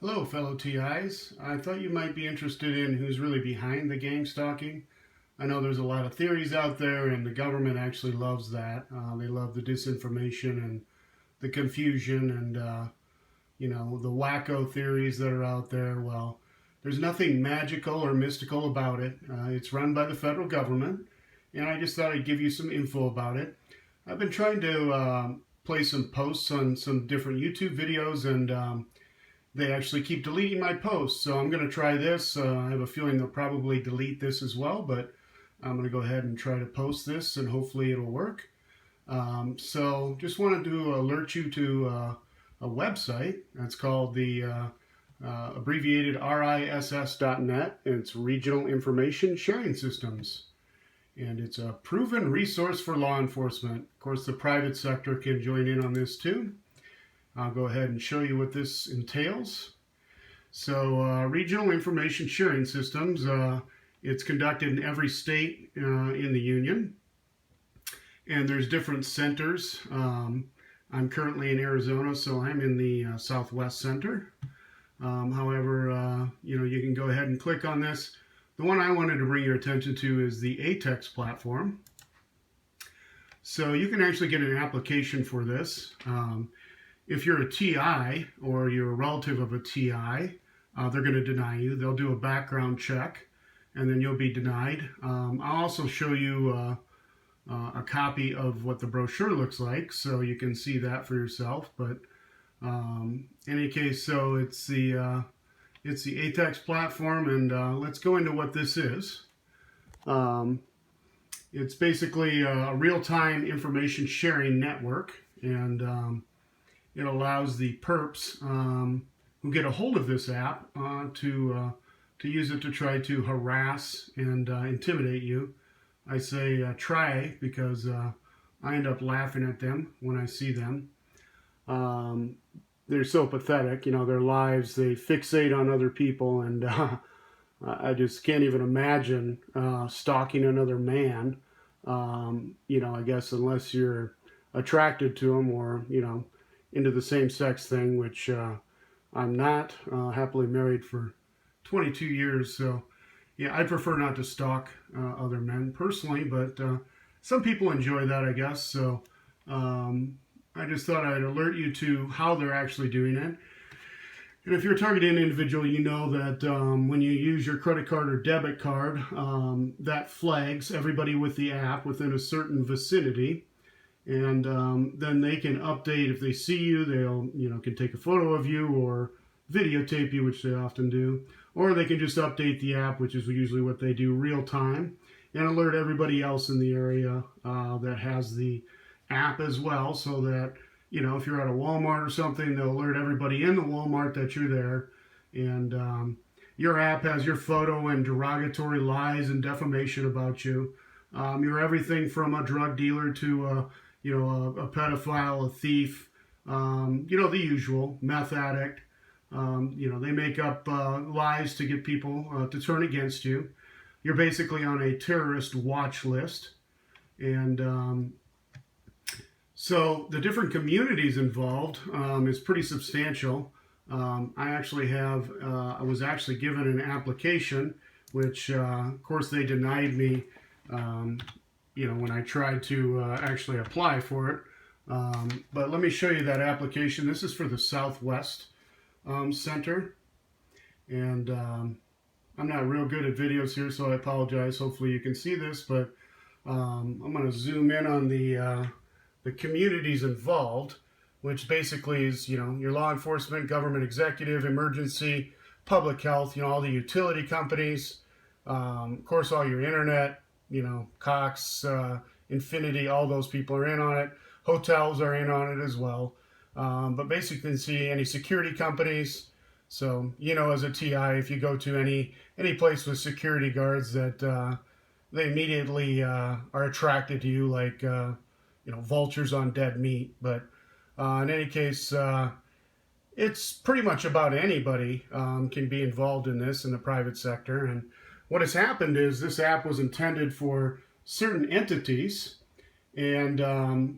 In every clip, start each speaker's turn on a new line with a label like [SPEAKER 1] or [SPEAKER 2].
[SPEAKER 1] Hello, fellow TIs. I thought you might be interested in who's really behind the gang stalking. I know there's a lot of theories out there, and the government actually loves that. They love the disinformation and the confusion and, the wacko theories that are out there. Well, there's nothing magical or mystical about it. It's run by the federal government, and I just thought I'd give you some info about it. I've been trying to play some posts on some different YouTube videos, and they actually keep deleting my posts. So I'm going to try this. I have a feeling they'll probably delete this as well, but I'm going to go ahead and try to post this and hopefully it'll work. So just wanted to alert you to a website that's called the abbreviated RISS.net. It's Regional Information Sharing Systems. And it's a proven resource for law enforcement. Of course, the private sector can join in on this too. I'll go ahead and show you what this entails. So regional information sharing systems, it's conducted in every state in the union. And there's different centers. I'm currently in Arizona, so I'm in the Southwest Center. However, you can go ahead and click on this. The one I wanted to bring your attention to is the ATEX platform. So you can actually get an application for this. If you're a TI or you're a relative of a TI, they're going to deny you. They'll do a background check, and then you'll be denied. I'll also show you a copy of what the brochure looks like, so you can see that for yourself. But in any case, so it's the ATEX platform, and let's go into what this is. It's basically a real-time information sharing network, and it allows the perps who get a hold of this app to use it to try to harass and intimidate you. I say try because I end up laughing at them when I see them. They're so pathetic, their lives, they fixate on other people, and I just can't even imagine stalking another man, I guess unless you're attracted to them or, into the same-sex thing, which I'm not. Happily married for 22 years, so yeah, I prefer not to stalk other men personally, but some people enjoy that, I guess. So I just thought I'd alert you to how they're actually doing it. And if you're targeting an individual, you know that when you use your credit card or debit card, that flags everybody with the app within a certain vicinity. And then they can update if they see you. They'll, can take a photo of you or videotape you, which they often do. Or they can just update the app, which is usually what they do real time, and alert everybody else in the area that has the app as well, so that, if you're at a Walmart or something, they'll alert everybody in the Walmart that you're there. And your app has your photo and derogatory lies and defamation about you. You're everything from a drug dealer to a pedophile, a thief, the usual, meth addict. They make up lies to get people to turn against you. You're basically on a terrorist watch list. And so the different communities involved is pretty substantial. I was actually given an application, which, of course, they denied me when I tried to actually apply for it. But let me show you that application. This is for the Southwest Center. And I'm not real good at videos here, so I apologize. Hopefully you can see this, but I'm going to zoom in on the communities involved, which basically is, your law enforcement, government executive, emergency, public health, all the utility companies, of course, all your internet, Cox, Infinity, all those people are in on it. Hotels are in on it as well. But basically you can see any security companies. So, as a TI, if you go to any place with security guards, that they immediately are attracted to you like, vultures on dead meat. But in any case, it's pretty much about anybody can be involved in this in the private sector. And what has happened is this app was intended for certain entities, and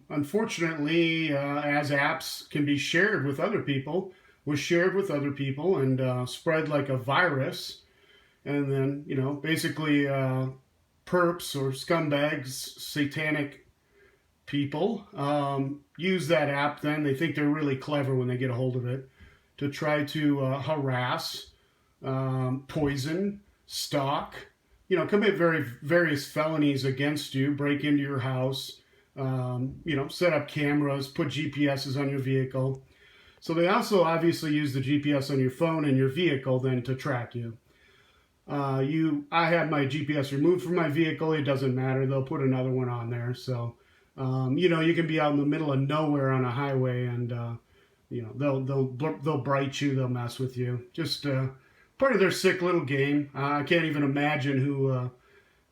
[SPEAKER 1] unfortunately, as apps can be shared with other people, was shared with other people and spread like a virus. And then, basically perps or scumbags, satanic people use that app then. They think they're really clever when they get a hold of it to try to harass, poison, stalk, commit various felonies against you, break into your house, set up cameras, put GPSs on your vehicle. So they also obviously use the GPS on your phone and your vehicle then to track you. I had my GPS removed from my vehicle. It doesn't matter. They'll put another one on there. So, you can be out in the middle of nowhere on a highway and, they'll bright you. They'll mess with you. Just part of their sick little game. I can't even imagine who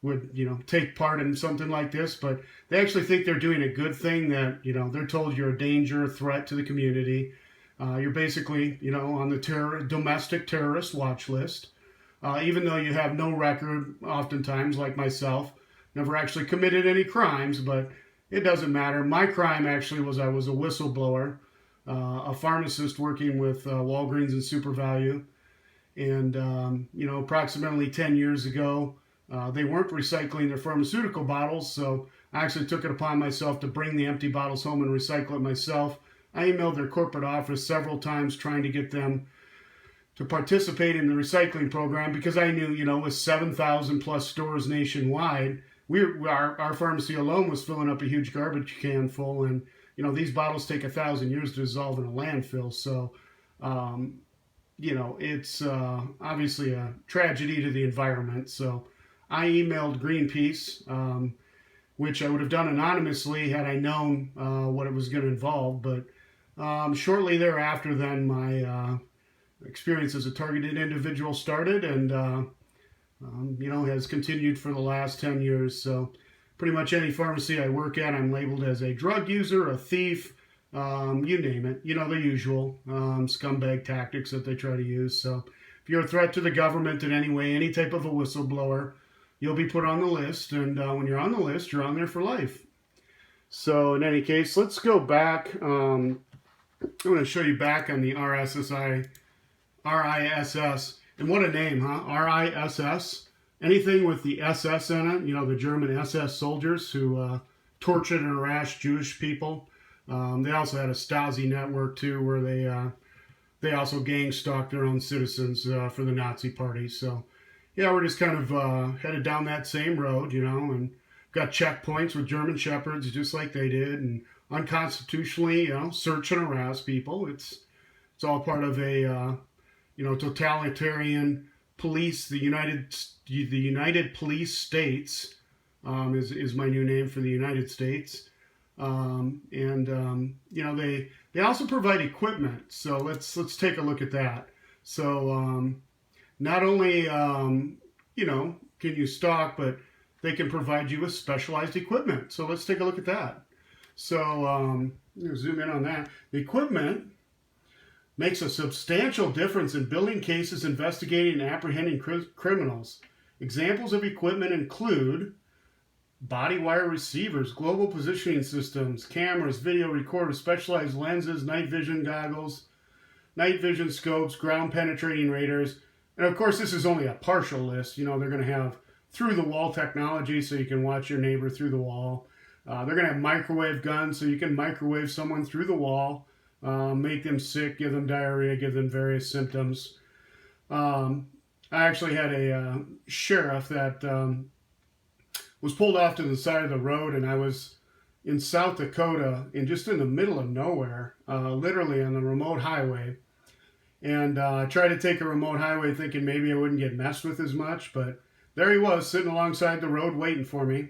[SPEAKER 1] would, take part in something like this. But they actually think they're doing a good thing that, they're told you're a danger, a threat to the community. You're basically, on the domestic terrorist watch list. Even though you have no record, oftentimes, like myself, never actually committed any crimes, but it doesn't matter. My crime actually was I was a whistleblower, a pharmacist working with Walgreens and SuperValu. And, approximately 10 years ago, they weren't recycling their pharmaceutical bottles, so I actually took it upon myself to bring the empty bottles home and recycle it myself. I emailed their corporate office several times trying to get them to participate in the recycling program because I knew, with 7,000 plus stores nationwide, our pharmacy alone was filling up a huge garbage can full, and these bottles take 1,000 years to dissolve in a landfill. So, it's obviously a tragedy to the environment. So, I emailed Greenpeace, which I would have done anonymously had I known what it was going to involve. But shortly thereafter, then my experience as a targeted individual started and, has continued for the last 10 years. So pretty much any pharmacy I work at, I'm labeled as a drug user, a thief, you name it. The usual scumbag tactics that they try to use. So if you're a threat to the government in any way, any type of a whistleblower, you'll be put on the list. And when you're on the list, you're on there for life. So in any case, let's go back. I'm going to show you back on the RISS. And what a name, huh? RISS. Anything with the SS in it, the German SS soldiers who tortured and harassed Jewish people. They also had a Stasi network, too, where they also gang stalked their own citizens for the Nazi party. So, yeah, we're just kind of headed down that same road, and got checkpoints with German shepherds just like they did, and unconstitutionally, search and harass people. It's all part of a totalitarian police. The United Police States is my new name for the United States. They also provide equipment. So let's take a look at that. So not only can you stalk, but they can provide you with specialized equipment. So let's take a look at that. So zoom in on that. The equipment makes a substantial difference in building cases, investigating, and apprehending criminals. Examples of equipment include body wire receivers, global positioning systems, cameras, video recorders, specialized lenses, night vision goggles, night vision scopes, ground penetrating radars. And of course, this is only a partial list. They're going to have through-the-wall technology so you can watch your neighbor through the wall. They're going to have microwave guns so you can microwave someone through the wall. Make them sick, give them diarrhea, give them various symptoms. I actually had a sheriff that was pulled off to the side of the road, and I was in South Dakota, just in the middle of nowhere, literally on the remote highway. And I tried to take a remote highway thinking maybe I wouldn't get messed with as much, but there he was sitting alongside the road waiting for me.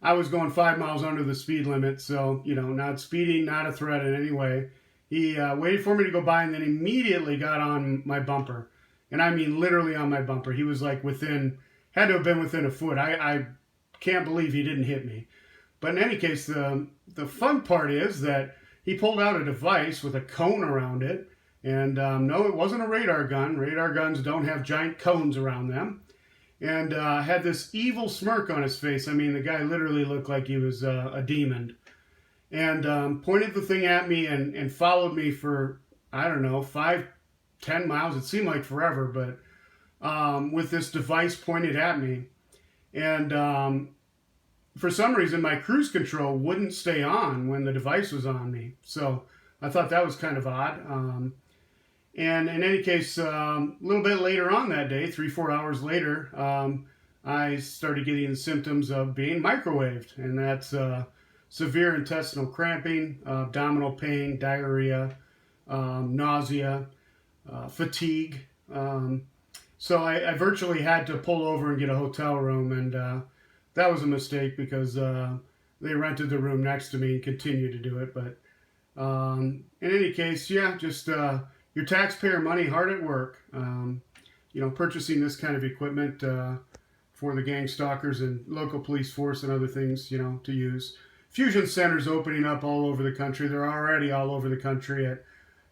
[SPEAKER 1] I was going 5 miles under the speed limit, so, not speeding, not a threat in any way. He waited for me to go by and then immediately got on my bumper. And I mean literally on my bumper. He was like had to have been within a foot. I can't believe he didn't hit me. But in any case, the fun part is that he pulled out a device with a cone around it. And no, it wasn't a radar gun. Radar guns don't have giant cones around them. And had this evil smirk on his face. I mean, the guy literally looked like he was a demon. And pointed the thing at me and followed me for, I don't know, 5, 10 miles. It seemed like forever, but with this device pointed at me. And for some reason, my cruise control wouldn't stay on when the device was on me. So I thought that was kind of odd. And in any case, a little bit later on that day, 3, 4 hours later, I started getting the symptoms of being microwaved. And that's severe intestinal cramping, abdominal pain, diarrhea, nausea, fatigue. So I virtually had to pull over and get a hotel room, and that was a mistake because they rented the room next to me and continued to do it. But in any case, yeah, just your taxpayer money hard at work. Purchasing this kind of equipment for the gang stalkers and local police force and other things, to use. Fusion centers opening up all over the country. They're already all over the country at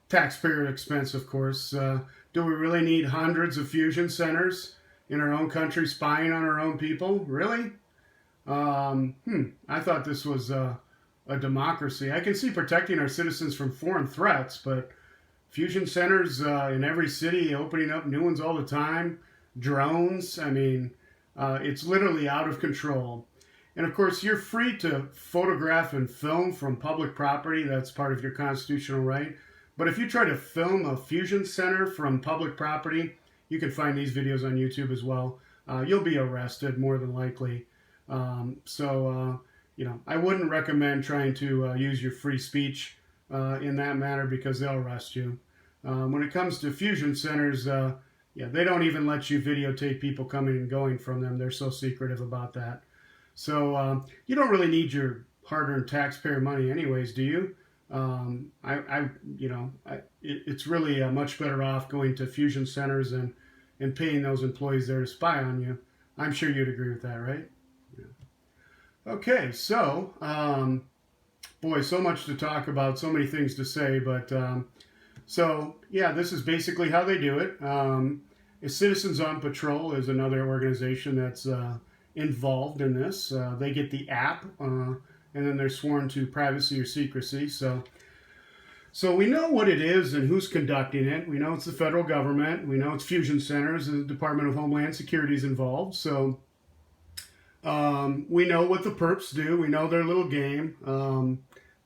[SPEAKER 1] taxpayer expense, of course. Do we really need hundreds of fusion centers in our own country spying on our own people? Really? I thought this was a democracy. I can see protecting our citizens from foreign threats, but fusion centers in every city, opening up new ones all the time, drones, it's literally out of control. And of course, you're free to photograph and film from public property. That's part of your constitutional right. But if you try to film a fusion center from public property, you can find these videos on YouTube as well. You'll be arrested more than likely. I wouldn't recommend trying to use your free speech in that manner because they'll arrest you. When it comes to fusion centers, they don't even let you videotape people coming and going from them. They're so secretive about that. So you don't really need your hard-earned taxpayer money anyways, do you? It's really much better off going to fusion centers and paying those employees there to spy on you. I'm sure you'd agree with that, right? Yeah. Okay, so, so much to talk about, so many things to say, but, this is basically how they do it. Citizens on Patrol is another organization that's involved in this. They get the app, and then they're sworn to privacy or secrecy. So we know what it is and who's conducting it. We know it's the federal government. We know it's fusion centers, and the Department of Homeland Security is involved. So we know what the perps do. We know their little game.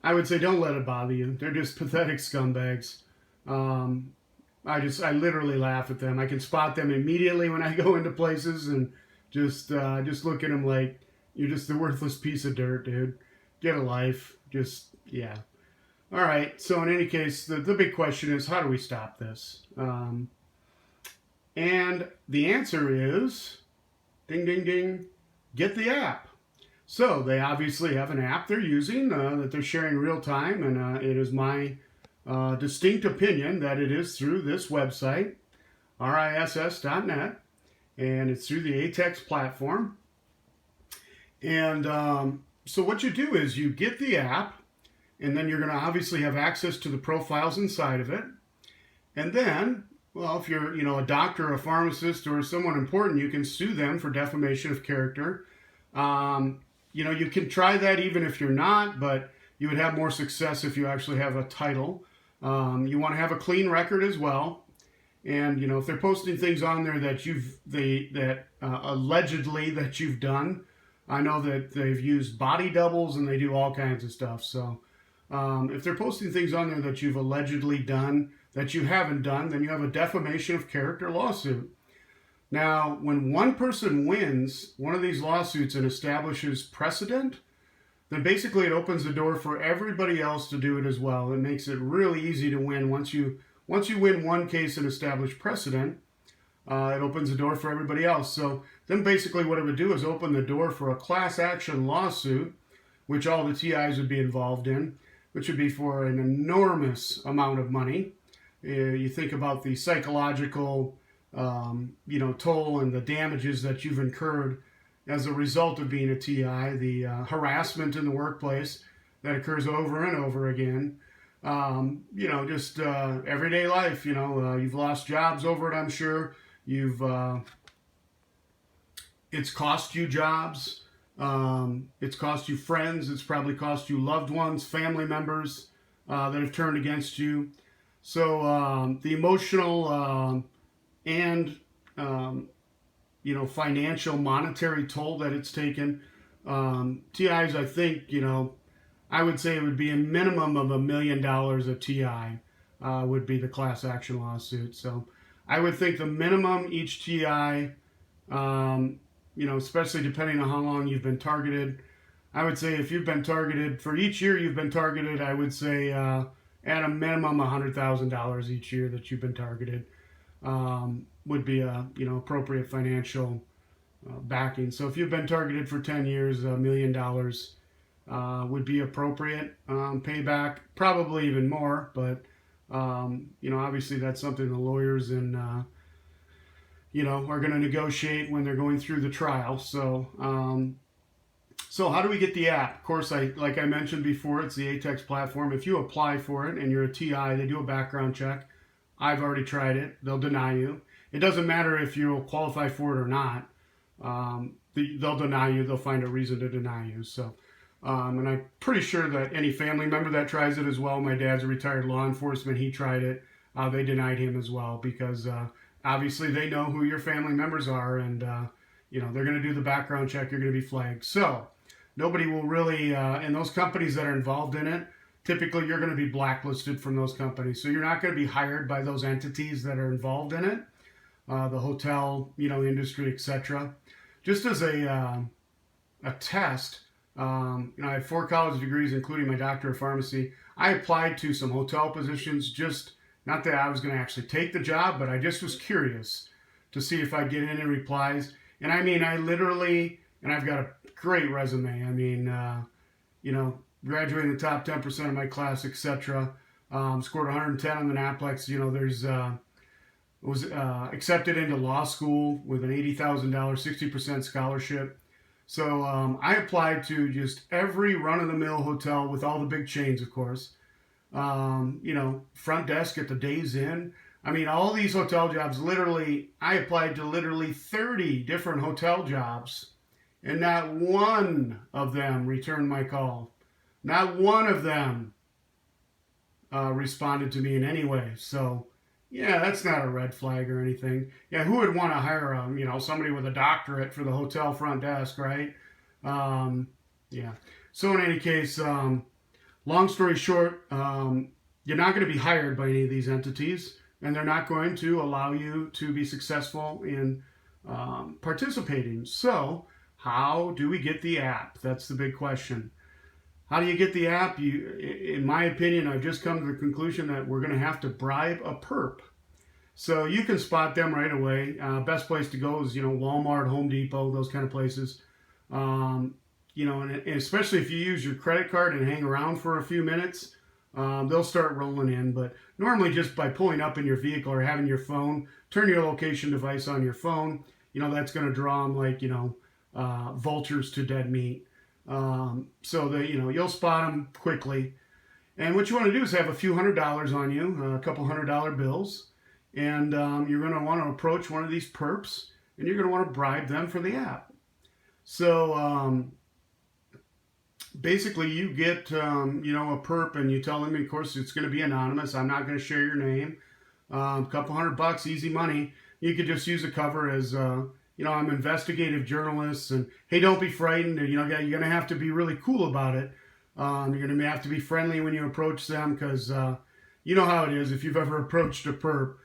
[SPEAKER 1] I would say don't let it bother you. They're just pathetic scumbags. I literally laugh at them. I can spot them immediately when I go into places and just look at them like, you're just a worthless piece of dirt, dude. Get a life. Yeah. All right. So in any case, the big question is, how do we stop this? And the answer is, ding, ding, ding, get the app. So they obviously have an app they're using that they're sharing real time. And it is my distinct opinion that it is through this website, riss.net. And it's through the ATEX platform. And so what you do is you get the app, and then you're going to obviously have access to the profiles inside of it. And then, well, if you're, a doctor, a pharmacist, or someone important, you can sue them for defamation of character. You can try that even if you're not, but you would have more success if you actually have a title. You want to have a clean record as well. And, if they're posting things on there that allegedly that you've done, I know that they've used body doubles and they do all kinds of stuff. So if they're posting things on there that you've allegedly done, that you haven't done, then you have a defamation of character lawsuit. Now, when one person wins one of these lawsuits and establishes precedent, then basically it opens the door for everybody else to do it as well. It makes it really easy to win. Once you win one case and establish precedent, it opens the door for everybody else. So then basically what it would do is open the door for a class action lawsuit, which all the TIs would be involved in, which would be for an enormous amount of money. You think about the psychological, toll and the damages that you've incurred as a result of being a TI, the harassment in the workplace that occurs over and over again. Everyday life, you've lost jobs over it, I'm sure. It's cost you jobs. It's cost you friends. It's probably cost you loved ones, family members that have turned against you. So the emotional and financial, monetary toll that it's taken. TIs, I think, I would say it would be a minimum of $1 million of TI would be the class action lawsuit. So I would think the minimum each TI, especially depending on how long you've been targeted. I would say if you've been targeted for each year you've been targeted, I would say at a minimum $100,000 each year that you've been targeted would be a appropriate financial backing. So if you've been targeted for 10 years, $1 million would be appropriate. Payback probably even more, but obviously that's something the lawyers and are going to negotiate when they're going through the trial. So how do we get the app? Of course, like I mentioned before, it's the ATEX platform. If you apply for it and you're a TI, they do a background check. I've already tried it. They'll deny you. It doesn't matter if you'll qualify for it or not. They'll deny you. They'll find a reason to deny you. So, and I'm pretty sure that any family member that tries it as well. My dad's a retired law enforcement. He tried it. They denied him as well because obviously they know who your family members are, and they're going to do the background check. You're going to be flagged. So nobody will really, and those companies that are involved in it, typically you're going to be blacklisted from those companies. So you're not going to be hired by those entities that are involved in it, the hotel, industry, etc. Just as a test, I have 4 college degrees, including my doctor of pharmacy. I applied to some hotel positions, just not that I was going to actually take the job, but I just was curious to see if I'd get any replies. And I mean, I literally, and I've got a great resume. I mean, graduating the top 10% of my class, etc. Scored 110 on the NAPLEX. Was accepted into law school with an $80,000, 60% scholarship. So I applied to just every run-of-the-mill hotel with all the big chains, of course. Front desk at the Days Inn. I mean, all these hotel jobs, literally, I applied to literally 30 different hotel jobs, and not one of them returned my call. Not one of them responded to me in any way. So, yeah, that's not a red flag or anything. Yeah, who would want to hire somebody with a doctorate for the hotel front desk, right? Yeah. So in any case, long story short, you're not going to be hired by any of these entities, and they're not going to allow you to be successful in participating. So how do we get the app? That's the big question. How do you get the app? In my opinion, I've just come to the conclusion that we're going to have to bribe a perp. So you can spot them right away. Best place to go is, Walmart, Home Depot, those kind of places. And especially if you use your credit card and hang around for a few minutes, they'll start rolling in. But normally just by pulling up in your vehicle or having your phone, turn your location device on your phone, that's going to draw them like, vultures to dead meat. So that, you'll spot them quickly. And what you want to do is have a few $100s on you, a couple $100 bills. And you're going to want to approach one of these perps, and you're going to want to bribe them for the app. So basically you get, a perp, and you tell them, of course, it's going to be anonymous. I'm not going to share your name. A couple $100, easy money. You could just use a cover as, I'm investigative journalist, and hey, don't be frightened. And, you're going to have to be really cool about it. You're going to have to be friendly when you approach them because, you know how it is. If you've ever approached a perp,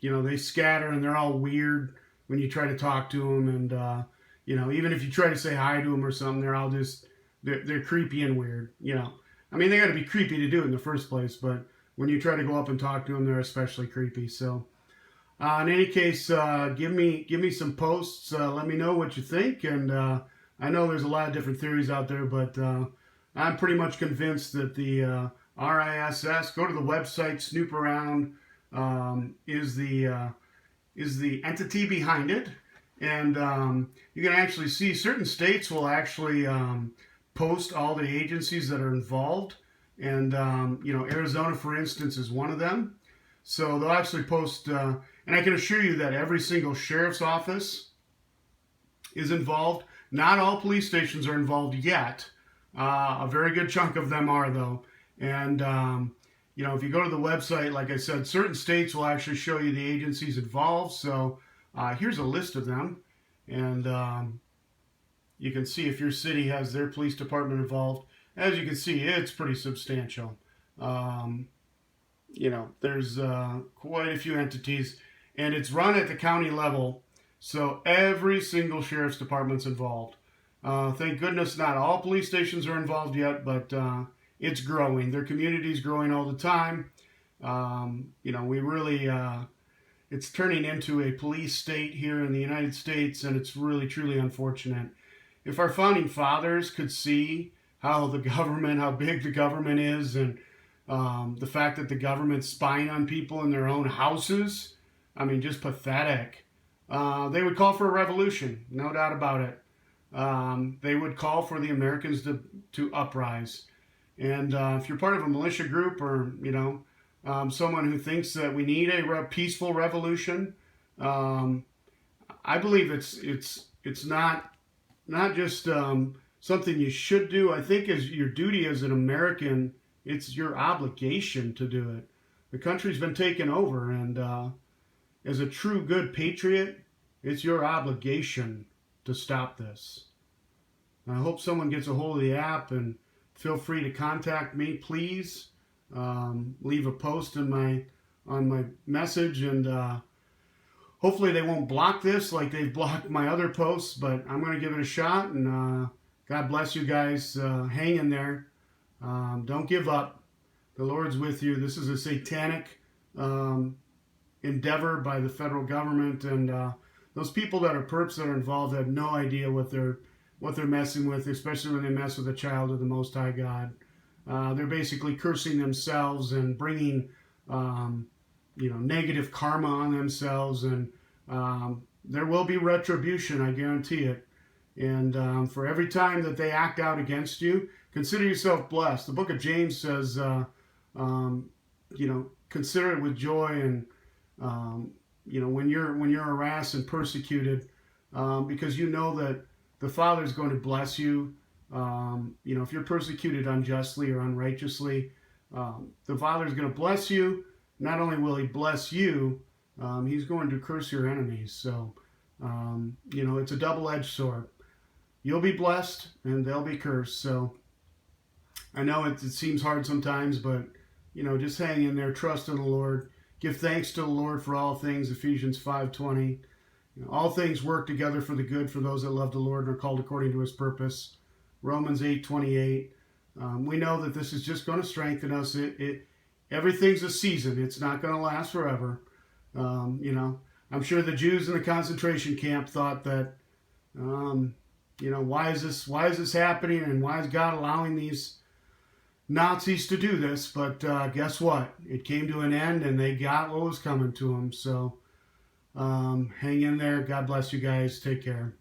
[SPEAKER 1] they scatter and they're all weird when you try to talk to them. And, even if you try to say hi to them or something, they're all they're creepy and weird, I mean, they got to be creepy to do it in the first place, but when you try to go up and talk to them, they're especially creepy. So, in any case, give me some posts. Let me know what you think. And, I know there's a lot of different theories out there, but, I'm pretty much convinced that the, RISS, go to the website, snoop around, is the entity behind it. And you can actually see certain states will actually post all the agencies that are involved. And, Arizona, for instance, is one of them. So they'll actually post, and I can assure you that every single sheriff's office is involved. Not all police stations are involved yet. A very good chunk of them are, though. And, if you go to the website, like I said, certain states will actually show you the agencies involved. So here's a list of them. And you can see if your city has their police department involved. As you can see, it's pretty substantial. Um, there's quite a few entities, and it's run at the county level. So every single sheriff's department's involved. Thank goodness not all police stations are involved yet, but it's growing. Their community's growing all the time. We really, it's turning into a police state here in the United States, and it's really, truly unfortunate. If our founding fathers could see how big the government is, and the fact that the government's spying on people in their own houses, I mean, just pathetic. They would call for a revolution, no doubt about it. They would call for the Americans to uprise. And if you're part of a militia group, or someone who thinks that we need a peaceful revolution, I believe it's not just something you should do. I think as your duty as an American, it's your obligation to do it. The country's been taken over, and as a true good patriot, it's your obligation to stop this. I hope someone gets a hold of the app, and feel free to contact me, please. Leave a post on my message, and hopefully they won't block this like they've blocked my other posts, but I'm going to give it a shot, and God bless you guys. Hang in there. Don't give up. The Lord's with you. This is a satanic endeavor by the federal government, and those people that are perps that are involved have no idea what they're messing with, especially when they mess with a child of the Most High God. They're basically cursing themselves and bringing negative karma on themselves, and there will be retribution, I guarantee it. And for every time that they act out against you, consider yourself blessed. The book of James says, consider it with joy, and when you're harassed and persecuted, because you know that the Father is going to bless you. If you're persecuted unjustly or unrighteously, the Father is going to bless you. Not only will He bless you, He's going to curse your enemies. So, it's a double-edged sword. You'll be blessed, and they'll be cursed. So, I know it seems hard sometimes, but, just hang in there. Trust in the Lord. Give thanks to the Lord for all things, Ephesians 5:20. All things work together for the good for those that love the Lord and are called according to His purpose. Romans 8:28. We know that this is just going to strengthen us. Everything's a season. It's not going to last forever. I'm sure the Jews in the concentration camp thought that, why is this happening, and why is God allowing these Nazis to do this? But guess what? It came to an end, and they got what was coming to them. So hang in there. God bless you guys. Take care.